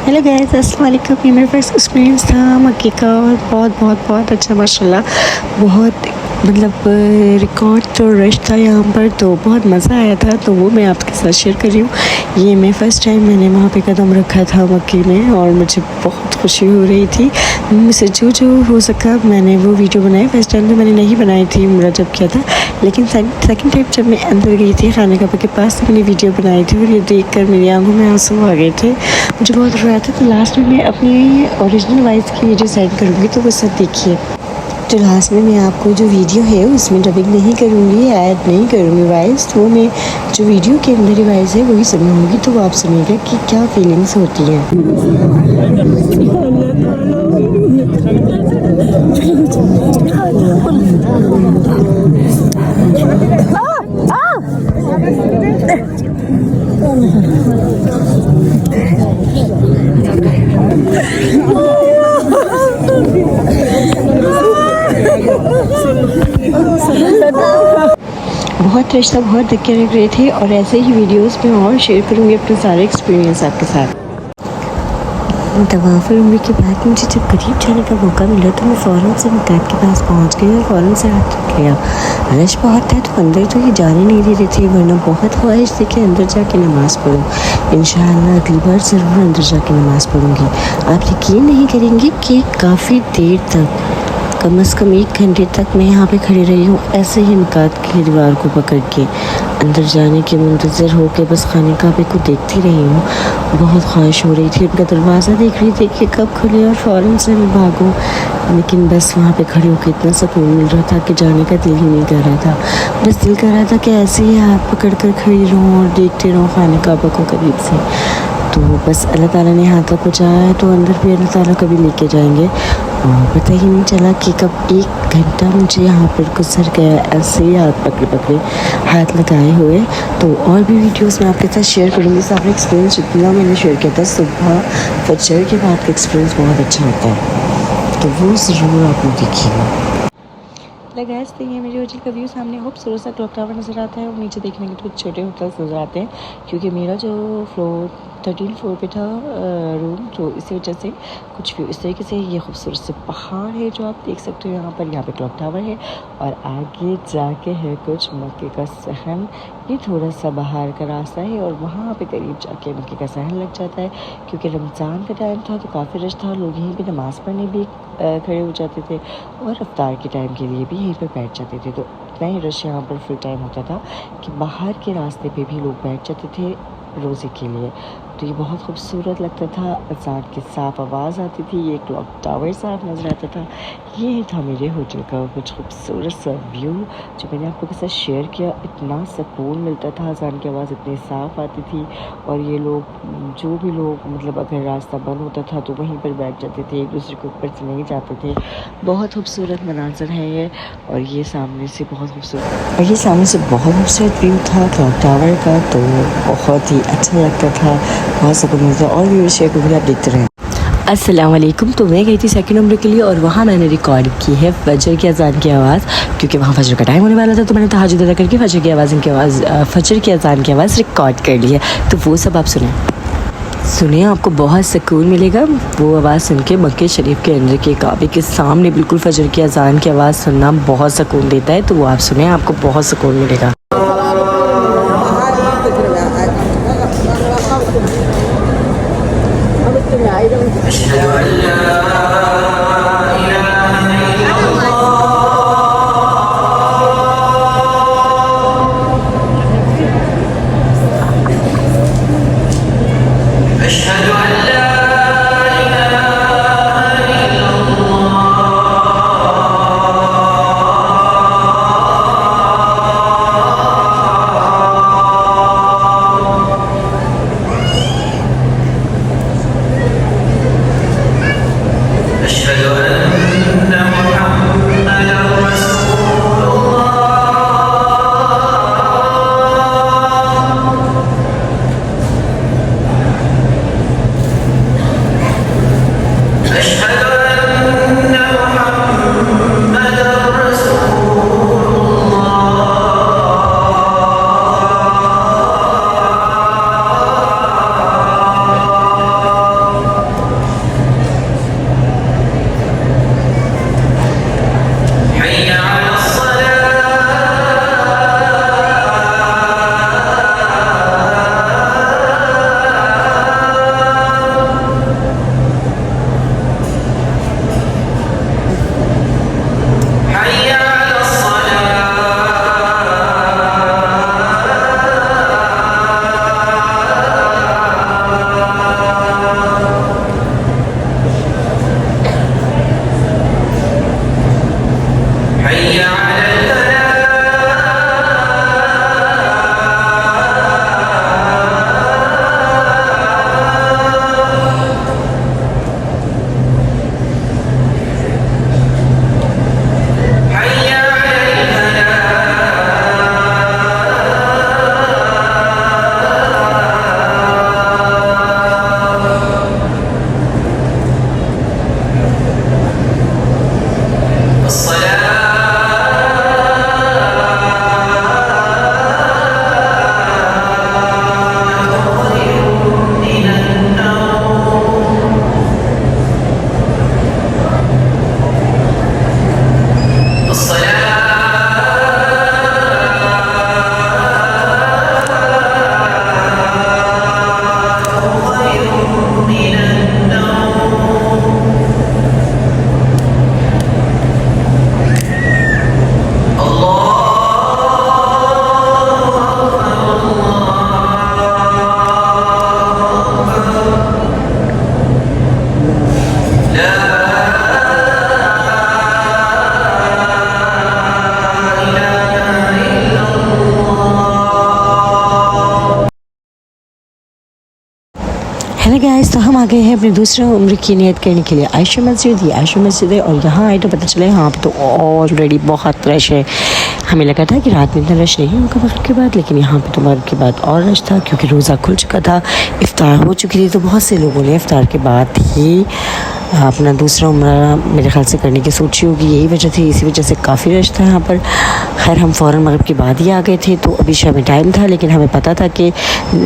Hello guys, अस्सलाम वालेकुम। ये मेरा फर्स्ट एक्सपीरियंस था मक्के का और बहुत बहुत बहुत अच्छा माशाल्लाह। बहुत मतलब रिकॉर्ड तो रश था यहाँ पर, तो बहुत मज़ा आया था। तो वो मैं आपके साथ शेयर कर रही हूँ। ये मैं फ़र्स्ट टाइम मैंने वहाँ पे कदम रखा था मक्के में और मुझे बहुत खुशी हो रही थी। मुझसे जो हो सका मैंने वो वीडियो बनाई। फ़र्स्ट टाइम तो मैंने नहीं बनाई थी उम्रा जब किया था, लेकिन सेकंड टाइम जब मैं अंदर गई थी खाने काबा के पास तो मैंने वीडियो बनाई थी और ये देख कर मेरी आंखों में आंसू आ गए थे। मुझे बहुत रोया था। तो लास्ट में मैं अपनी ओरिजिनल वॉइस की वीडियो सेंड करूँगी, तो वो सब देखिए। तो लास्ट में मैं आपको जो वीडियो है उसमें डबिंग नहीं करूँगी, ऐड नहीं करूँगी वॉइस, तो मैं जो वीडियो के अंदर वॉइस है वही सुनूँगी। तो वो आप सुनिएगा कि क्या फीलिंग्स होती हैं। बहुत रश था, बहुत धक्के लग रहे थे और ऐसे ही वीडियोस में और शेयर करूँगी अपने सारे एक्सपीरियंस आपके साथ। तवाफ़ुल उम्र के बाद मुझे जब करीब जाने का मौका मिला तो मैं फ़ौरन से मिकात के पास पहुँच गई और फ़ौरन से हाथ रख लिया। रश बहुत था तो अंदर तो ये जाने नहीं दे रहे थे, वरना बहुत ख्वाहिश थी कि अंदर जाके नमाज़ पढ़ूँ। इंशाअल्लाह अगली बार ज़रूर अंदर जाके नमाज़ पढ़ूँगी। आप यकीन नहीं करेंगे कि काफ़ी देर तक, कम से कम 1 घंटे तक मैं यहाँ पे खड़ी रही हूँ, ऐसे ही मिकात की दीवार को पकड़ के। अंदर जाने के मुंतज़र हो के बस खाने काबे को देखती रही हूँ। बहुत ख्वाहिश हो रही थी, उनका दरवाज़ा देख रही थी कि कब खुले और फ़ौरन से मैं भागूँ, लेकिन बस वहाँ पे खड़ी होकर इतना सुकून मिल रहा था कि जाने का दिल ही नहीं कर रहा था। बस दिल कर रहा था कि ऐसे ही हाथ पकड़ कर खड़ी रहूँ और देखते रहूँ खाने काबा को करीब से। तो बस अल्लाह ताला ने हाथ तक पहुँचाया है, तो अंदर भी अल्लाह ताला कभी लेके जाएंगे। और पता ही नहीं चला कि कब 1 घंटा मुझे यहाँ पर गुजर गया, ऐसे ही हाथ पकड़े हाथ लगाए हुए। तो और भी वीडियोस मैं आपके साथ शेयर करूँगी। सारा एक्सपीरियंस जितना मैंने शेयर किया था सुबह फजर के बाद का एक्सपीरियंस बहुत अच्छा होता है, तो वो ज़रूर आप लोग देखिएगा। गैस, तो ये मेरे होटल का व्यू सामने खूबसूरत सा क्लॉक टावर नज़र आता है और नीचे देखने के कुछ छोटे होटल्स नज़र आते हैं, क्योंकि मेरा जो फ्लोर 13 फ्लोर पे था रूम, तो इसी वजह से कुछ व्यू इस तरीके से। ये खूबसूरत से पहाड़ है जो आप देख सकते हो यहाँ पे क्लॉक टावर है और आगे जाके है कुछ मक्के का सहन। ये थोड़ा सा बाहर का रास्ता है और वहाँ पे करीब जाके मक्के का सहन लग जाता है, क्योंकि रमज़ान का टाइम था तो काफ़ी रश था। लोग यहीं पे नमाज़ पढ़ने भी खड़े हो जाते थे और इफ्तार के टाइम के लिए भी यहीं पर बैठ जाते थे। तो इतना ही रश यहाँ पर फुल टाइम होता था कि बाहर के रास्ते पे भी लोग बैठ जाते थे रोज़े के लिए। तो ये बहुत खूबसूरत लगता था। अज़ान की साफ़ आवाज़ आती थी, ये क्लॉक टावर साफ नज़र आता था। ये था मेरे होटल का कुछ खूबसूरत सा व्यू जो मैंने आपको के साथ शेयर किया। इतना सुकून मिलता था, अज़ान की आवाज़ इतनी साफ़ आती थी और ये लोग जो भी लोग मतलब अगर रास्ता बंद होता था तो वहीं पर बैठ जाते थे, एक दूसरे के ऊपर से नहीं जाते थे। बहुत खूबसूरत मनाज़र है ये। और ये सामने से बहुत खूबसूरत व्यू था क्लॉक टावर का, तो बहुत ही अच्छा लगता था, बहुत सुकून मिलता। और भी शेयर करूँगी, आप देखते रहें। अस्सलाम वालेकुम। तो मैं गई थी सेकंड उम्र के लिए और वहाँ मैंने रिकॉर्ड की है फजर की अज़ान की आवाज़, क्योंकि वहाँ फजर का टाइम होने वाला था। तो मैंने तहज्जुद अदा करके फजर की अज़ान की आवाज़ रिकॉर्ड कर ली है। तो वो सब आप सुने, आपको बहुत सुकून मिलेगा। वो आवाज़ सुन के मक्के शरीफ के अंदर के काबे के सामने बिल्कुल फजर की अज़ान की आवाज़ सुनना बहुत सुकून देता है। तो वो आप सुने, आपको बहुत सुकून मिलेगा। आ गए हैं अपने दूसरे उम्र की नियत करने के लिए आयशा मस्जिद। ये आयशा मस्जिद है और यहाँ आए तो पता चला यहाँ पर तो ऑलरेडी बहुत रश है। हमें लगा था कि रात में इतना रश नहीं होगा मगरिब के बाद, लेकिन यहाँ पे तो मगरिब के बाद और रश था क्योंकि रोज़ा खुल चुका था, इफ्तार हो चुकी थी। तो बहुत से लोगों ने इफ्तार के बाद ही अपना दूसरा उम्रा मेरे ख्याल से करने की सोची होगी, यही वजह थी। इसी वजह से काफ़ी रश था यहाँ पर। खैर हम फ़ौरन मगरिब के बाद ही आ गए थे, तो अभी शाम में टाइम था, लेकिन हमें पता था कि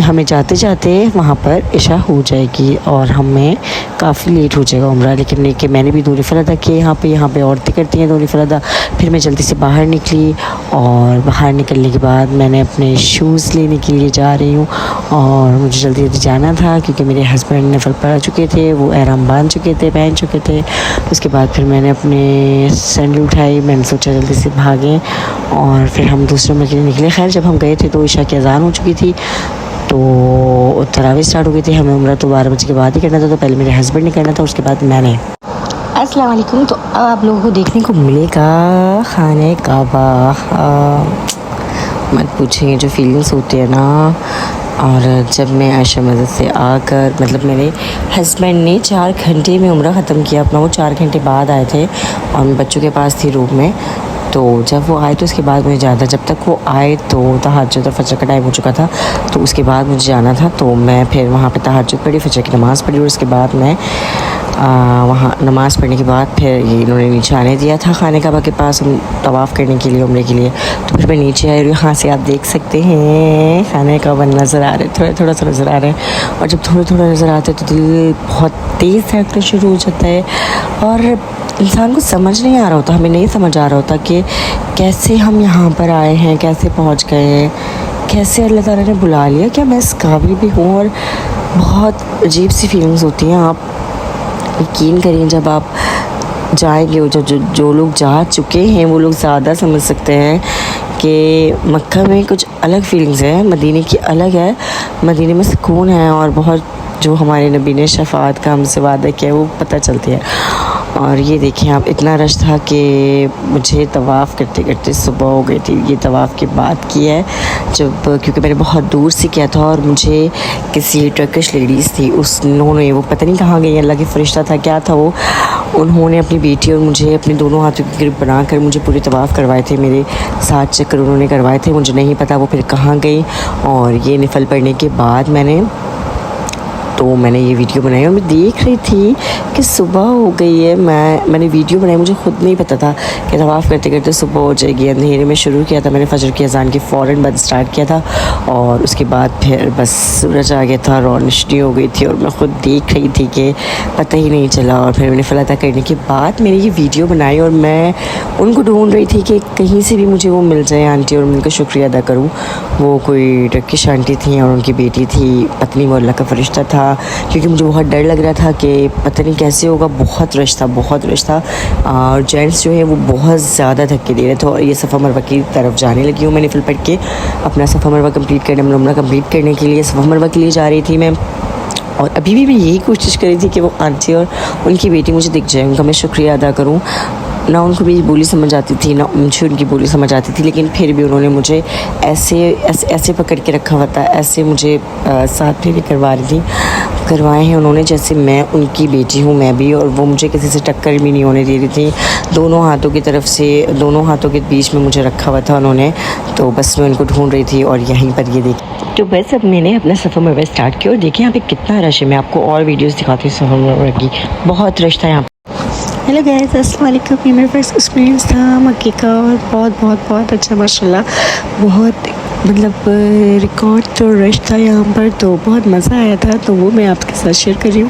हमें जाते जाते वहाँ पर इशा हो जाएगी और हमें काफ़ी लेट हो जाएगा उम्रा। लेकिन नहीं कि मैंने भी दूरी फरादा किए यहाँ पे औरतें करती हैं दूरी फरादा। फिर मैं जल्दी से बाहर निकली और बाहर निकलने के बाद मैंने अपने शूज़ लेने के लिए जा रही हूँ और मुझे जल्दी जल्दी जाना था क्योंकि मेरे हस्बैंड नफल पढ़ा चुके थे, वो एहराम बांध चुके थे, पहन चुके थे। उसके बाद फिर मैंने अपने सैंडल उठाई, मैंने सोचा जल्दी से भागें और फिर हम दूसरे उम्र के लिए निकले। खैर जब हम गए थे तो इशा की अज़ान हो चुकी थी, तो तरावी स्टार्ट हो गई थी। हमें उम्रा तो 12 बजे के बाद ही करना था, तो पहले मेरे हस्बैंड ने करना था, उसके बाद मैंने। अस्सलाम वालेकुम। तो अब आप लोगों को देखने को मिलेगा खाने काबा। मत पूछेंगे जो फीलिंग्स होती है ना। और जब मैं आयशा मस्जिद से आकर, मतलब मेरे हस्बैंड ने 4 घंटे में उम्रा ख़त्म किया अपना, वो 4 घंटे बाद आए थे और मैं बच्चों के पास थी रूम में। तो जब वो आए तो उसके बाद मुझे जाना था। जब तक वो आए तो तहज्जुद और फजर का टाइम हो चुका था, तो उसके बाद मुझे जाना था। तो मैं फिर वहाँ पे तहज्जुद पढ़ी, फजर की नमाज़ पढ़ी और उसके बाद मैं वहाँ नमाज़ पढ़ने के बाद फिर ये इन्होंने नीचे आने दिया था खाने काबा के पास तवाफ़ करने के लिए, उम्रे के लिए। तो फिर मैं नीचे आई और यहाँ से आप देख सकते हैं खाने काबा नज़र आ रहे, थोड़ा सा नज़र आ रहा है। और जब थोड़ा नज़र आता है तो दिल बहुत तेज़ धड़कना शुरू हो जाता है और इंसान को समझ नहीं आ रहा होता, हमें नहीं समझ आ रहा होता कि कैसे हम यहाँ पर आए हैं, कैसे पहुँच गए हैं, कैसे अल्लाह ताला ने बुला लिया, क्या मैं इस काबिल भी हूँ। और बहुत अजीब सी फीलिंग्स होती हैं। आप यकीन करिए जब आप जाएंगे, जो लोग जा चुके हैं वो लोग ज़्यादा समझ सकते हैं कि मक्का में कुछ अलग फीलिंग्स है, मदीने की अलग है। मदीने में सुकून है और बहुत जो हमारे नबी ने शफाअत का हमसे वादा किया वो पता चलती है। और ये देखें आप, इतना रश था कि मुझे तवाफ़ करते करते सुबह हो गई थी। ये तवाफ़ की बात की है जब, क्योंकि मैंने बहुत दूर से किया था और मुझे किसी टर्किश लेडीज़ थी, उन्होंने, वो पता नहीं कहाँ गई, अल्लाह की फ़रिश्ता था क्या था वो, उन्होंने अपनी बेटी और मुझे अपने दोनों हाथों की ग्रिप बनाकर मुझे पूरे तवाफ़ करवाए थे। मेरे 7 चक्कर उन्होंने करवाए थे, मुझे नहीं पता वो फिर कहाँ गई। और ये नफल पढ़ने के बाद मैंने ये वीडियो बनाई और मैं देख रही थी कि सुबह हो गई है। मैंने वीडियो बनाई, मुझे ख़ुद नहीं पता था कि तवाफ़ करते करते सुबह हो जाएगी। अंधेरे में शुरू किया था मैंने, फजर की अज़ान के फ़ौरन बाद स्टार्ट किया था और उसके बाद फिर बस सूरज आ गया था, रोशनी हो गई थी और मैं ख़ुद देख रही थी कि पता ही नहीं चला। और फिर मैंने फ़िल अदा करने के बाद मैंने ये वीडियो बनाई और मैं उनको ढूँढ रही थी कि कहीं से भी मुझे वो मिल जाए आंटी और मैं उनका शुक्रिया अदा करूँ। वो कोई टर्किश आंटी थी और उनकी बेटी थी, पत्नी वो अल्लाह का फ़रिश्ता था। क्योंकि मुझे बहुत डर लग रहा था कि पता नहीं कैसे होगा, बहुत रश था और जेंट्स जो है वो बहुत ज़्यादा धक्के दे रहे थे। और ये सफ़ा मरवा की तरफ जाने लगी हूँ। मैंने फिल पढ़ के अपना सफ़ा मरवा कंप्लीट करने, उम्रा कंप्लीट करने के लिए सफ़ा मरवा के लिए जा रही थी मैं। और अभी भी मैं यही कोशिश कर रही थी कि वो आंटी और उनकी बेटी मुझे दिख जाए, उनका मैं शुक्रिया अदा करूँ। ना उनको मेरी बोली समझ आती थी ना मुझे उनकी बोली समझ आती थी, लेकिन फिर भी उन्होंने मुझे ऐसे पकड़ के रखा हुआ था, ऐसे मुझे साथ फेरे करवाए हैं उन्होंने जैसे मैं उनकी बेटी हूँ मैं भी। और वो मुझे किसी से टक्कर भी नहीं होने दे रही थी, दोनों हाथों की तरफ से, दोनों हाथों के बीच में मुझे रखा हुआ था उन्होंने। तो बस मैं उनको ढूंढ रही थी और यहीं पर ये देखी। तो बस अब मैंने अपना सफ़र मरवा स्टार्ट किया और देखिए यहाँ पे कितना रश है। मैं आपको और वीडियोस दिखाती हूँ सफ़र मरवा की, बहुत रश था यहाँ। हेलो गाइस, अस्सलाम वालेकुम। ये मेरा फर्स्ट एक्सपीरियंस था मक्के का और बहुत अच्छा माशाल्लाह, बहुत मतलब रिकॉर्ड तो रश था यहाँ पर, तो बहुत मज़ा आया था। तो वो मैं आपके साथ शेयर कर रही हूँ।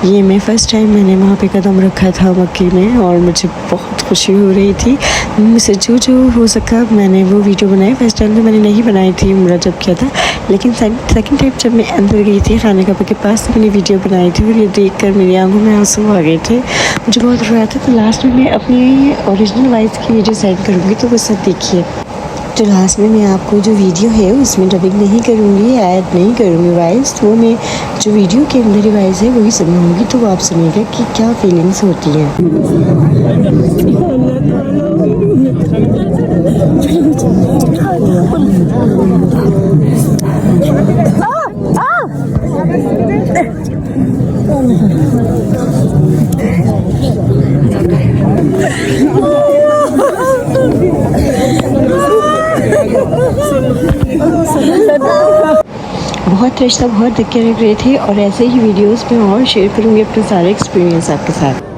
ये मैं फ़र्स्ट टाइम मैंने वहाँ पे कदम रखा था मक्के में और मुझे बहुत खुशी हो रही थी। मुझसे जो हो सका मैंने वो वीडियो बनाई। फर्स्ट टाइम तो मैंने नहीं बनाई थी उम्रा जब किया था, लेकिन सेकंड टाइम जब मैं अंदर गई थी खाने काबा के पास तो मैंने वीडियो बनाई थी और ये देख कर मेरी आंखों में आंसू आ गए थे, मुझे बहुत रोया था। तो लास्ट में मैं अपनी ओरिजिनल वॉइस की वीडियो सेंड करूँगी, तो वो सब देखिए। तो लास्ट में मैं आपको जो वीडियो है उसमें डबिंग नहीं करूँगी, ऐड नहीं करूँगी वॉइस, तो मैं जो वीडियो के अंदर वॉइस है वही सुनाऊँगी। तो वो आप सुनिएगा कि क्या फीलिंग्स होती हैं। बहुत रिश्ता बहुत धक्के लग रहे थे और ऐसे ही वीडियोस में और शेयर करूँगी अपने सारे एक्सपीरियंस आपके साथ।